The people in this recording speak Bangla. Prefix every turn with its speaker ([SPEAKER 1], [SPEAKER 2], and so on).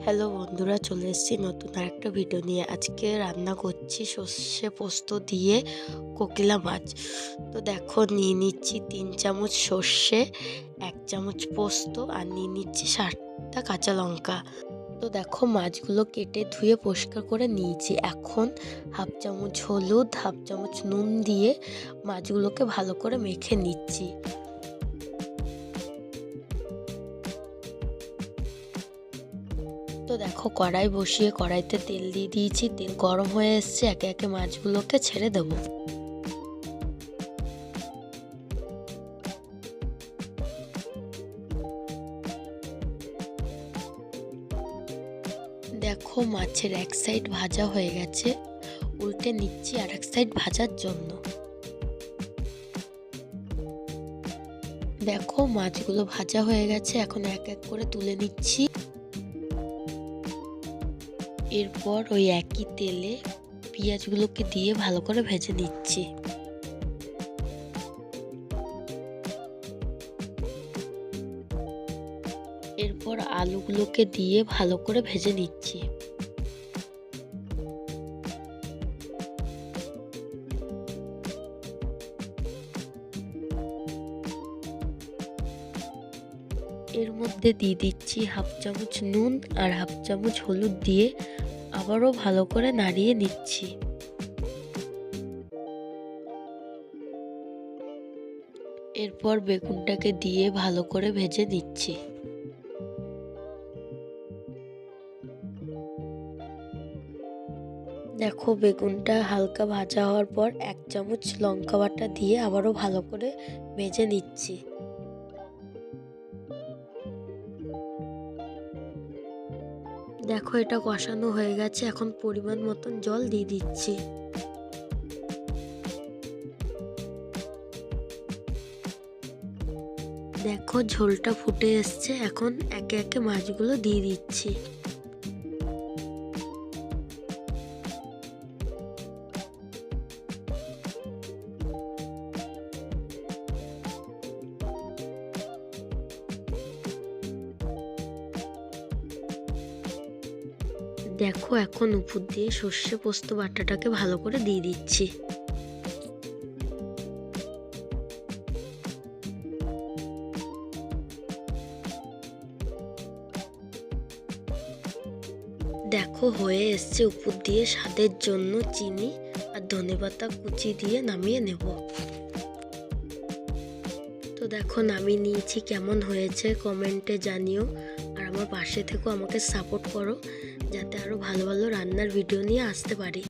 [SPEAKER 1] হ্যালো বন্ধুরা, চলে এসেছি নতুন আরেকটা ভিডিও নিয়ে। আজকে রান্না করছি সর্ষে পোস্ত দিয়ে কোকিলা মাছ। তো দেখো, নিয়ে নিচ্ছি 3 চামচ সর্ষে, 1 চামচ পোস্ত আর নিয়ে নিচ্ছি 60টা কাঁচা লঙ্কা। তো দেখো, মাছগুলো কেটে ধুয়ে পরিষ্কার করে নিয়েছি। এখন 1/2 চামচ হলুদ, 1/2 চামচ নুন দিয়ে মাছগুলোকে ভালো করে মেখে নিচ্ছি। তো দেখো, কড়াই বসিয়ে কড়াইতে তেল দিয়ে দিয়েছি। তেল গরম হয়ে এসছে, একে একে মাছগুলোকে ছেড়ে দেব। দেখো, মাছের এক সাইড ভাজা হয়ে গেছে, উল্টে নিচ্ছি আর এক সাইড ভাজার জন্য। দেখো, মাছগুলো ভাজা হয়ে গেছে, এখন এক এক করে তুলে নিচ্ছি। এরপর ওই একই তেলে পেঁয়াজগুলোকে দিয়ে ভালো করে ভেজে নিচ্ছি। এরপর আলুগুলোকে দিয়ে ভালো করে ভেজে নিচ্ছি। এর মধ্যে দিয়ে দিচ্ছি 1/2 চামচ নুন আর 1/2 চামচ হলুদ দিয়ে আবারও ভালো করে নাড়িয়ে নিচ্ছি। এরপর বেগুনটাকে দিয়ে ভালো করে ভেজে নিচ্ছি। দেখো, বেগুনটা হালকা ভাজা হওয়ার পর 1 চামচ লঙ্কা বাটা দিয়ে আবারও ভালো করে ভেজে নিচ্ছি। দেখো, এটা কষানো হয়ে গেছে, এখন পরিমাণ মতন জল দিয়ে দিচ্ছি। দেখো, ঝোলটা ফুটে এসছে, এখন একে একে মাছগুলো দিয়ে দিচ্ছি। দেখো, এখন উপর দিয়ে সর্ষে পোস্ত বাটাটাকে ভালো করে দিয়ে দিচ্ছি। দেখো, হয়ে এসছে। উপর দিয়ে স্বাদের জন্য চিনি আর ধনেপাতা কুচি দিয়ে নামিয়ে নেব। তো দেখো, নামিয়ে নিয়েছি। কেমন হয়েছে কমেন্টে জানিও, আর আমার পাশে থেকেও আমাকে সাপোর্ট করো, যাতে আরো ভালো ভালো রান্নার ভিডিও নিয়ে আসতে পারি।